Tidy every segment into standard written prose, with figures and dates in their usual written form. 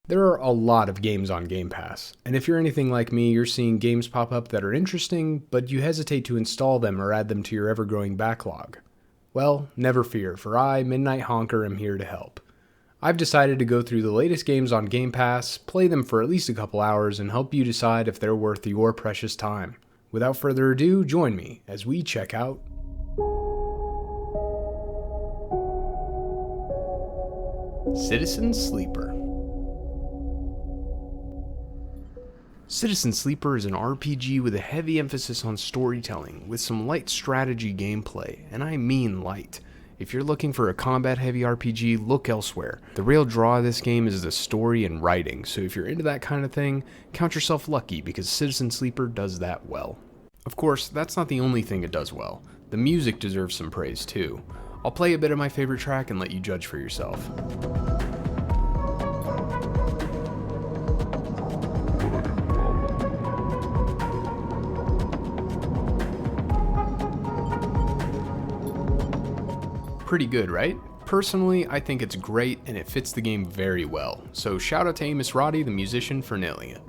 There are a lot of games on Game Pass, and if you're anything like me, you're seeing games pop up that are interesting, but you hesitate to install them or add them to your ever-growing backlog. Well, never fear, for I, Midnight Honker, am here to help. I've decided to go through the latest games on Game Pass, play them for at least a couple hours, and help you decide if they're worth your precious time. Without further ado, join me as we check out Citizen Sleeper. Citizen Sleeper is an RPG with a heavy emphasis on storytelling, with some light strategy gameplay, and I mean light. If you're looking for a combat-heavy RPG, look elsewhere. The real draw of this game is the story and writing, so if you're into that kind of thing, count yourself lucky because Citizen Sleeper does that well. Of course, that's not the only thing it does well. The music deserves some praise too. I'll play a bit of my favorite track and let you judge for yourself. Pretty good, right? Personally, I think it's great and it fits the game very well, so shout out to Amos Roddy, the musician, for nailing it.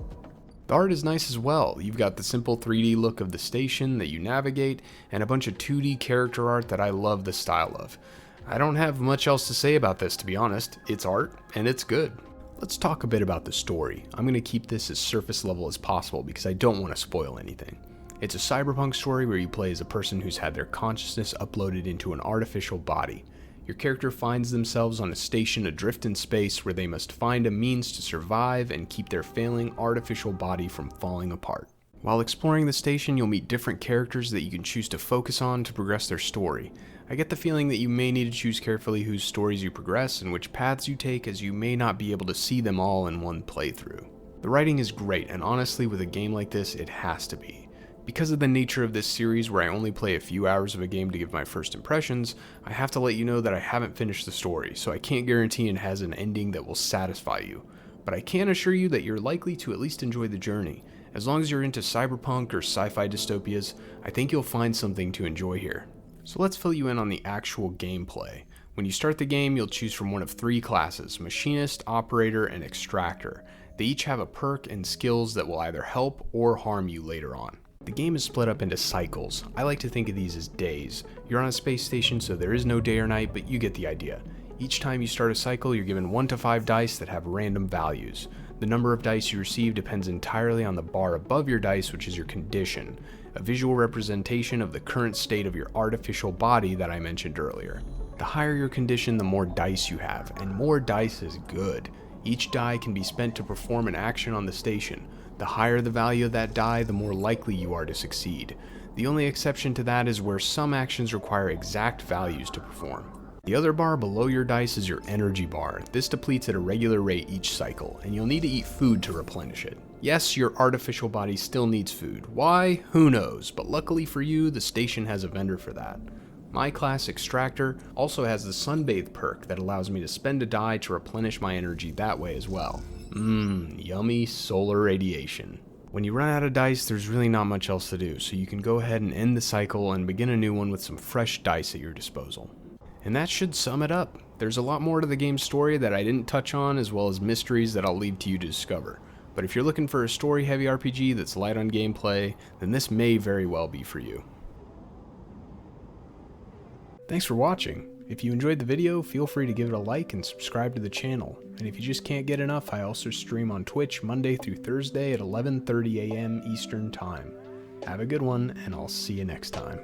The art is nice as well. You've got the simple 3D look of the station that you navigate, and a bunch of 2D character art that I love the style of. I don't have much else to say about this, to be honest. It's art, and it's good. Let's talk a bit about the story. I'm going to keep this as surface level as possible because I don't want to spoil anything. It's a cyberpunk story where you play as a person who's had their consciousness uploaded into an artificial body. Your character finds themselves on a station adrift in space where they must find a means to survive and keep their failing artificial body from falling apart. While exploring the station, you'll meet different characters that you can choose to focus on to progress their story. I get the feeling that you may need to choose carefully whose stories you progress and which paths you take, as you may not be able to see them all in one playthrough. The writing is great, and honestly, with a game like this, it has to be. Because of the nature of this series where I only play a few hours of a game to give my first impressions, I have to let you know that I haven't finished the story, so I can't guarantee it has an ending that will satisfy you. But I can assure you that you're likely to at least enjoy the journey. As long as you're into cyberpunk or sci-fi dystopias, I think you'll find something to enjoy here. So let's fill you in on the actual gameplay. When you start the game, you'll choose from one of three classes: Machinist, Operator, and Extractor. They each have a perk and skills that will either help or harm you later on. The game is split up into cycles. I like to think of these as days. You're on a space station, so there is no day or night, but you get the idea. Each time you start a cycle, you're given 1 to 5 dice that have random values. The number of dice you receive depends entirely on the bar above your dice, which is your condition, a visual representation of the current state of your artificial body that I mentioned earlier. The higher your condition, the more dice you have, and more dice is good. Each die can be spent to perform an action on the station. The higher the value of that die, the more likely you are to succeed. The only exception to that is where some actions require exact values to perform. The other bar below your dice is your energy bar. This depletes at a regular rate each cycle, and you'll need to eat food to replenish it. Yes, your artificial body still needs food. Why? Who knows? But luckily for you, the station has a vendor for that. My class, Extractor, also has the Sunbathe perk that allows me to spend a die to replenish my energy that way as well. Yummy solar radiation. When you run out of dice, there's really not much else to do, so you can go ahead and end the cycle and begin a new one with some fresh dice at your disposal. And that should sum it up. There's a lot more to the game's story that I didn't touch on, as well as mysteries that I'll leave to you to discover. But if you're looking for a story-heavy RPG that's light on gameplay, then this may very well be for you. Thanks for watching. If you enjoyed the video, feel free to give it a like and subscribe to the channel. And if you just can't get enough, I also stream on Twitch Monday through Thursday at 11:30 a.m. Eastern Time. Have a good one, and I'll see you next time.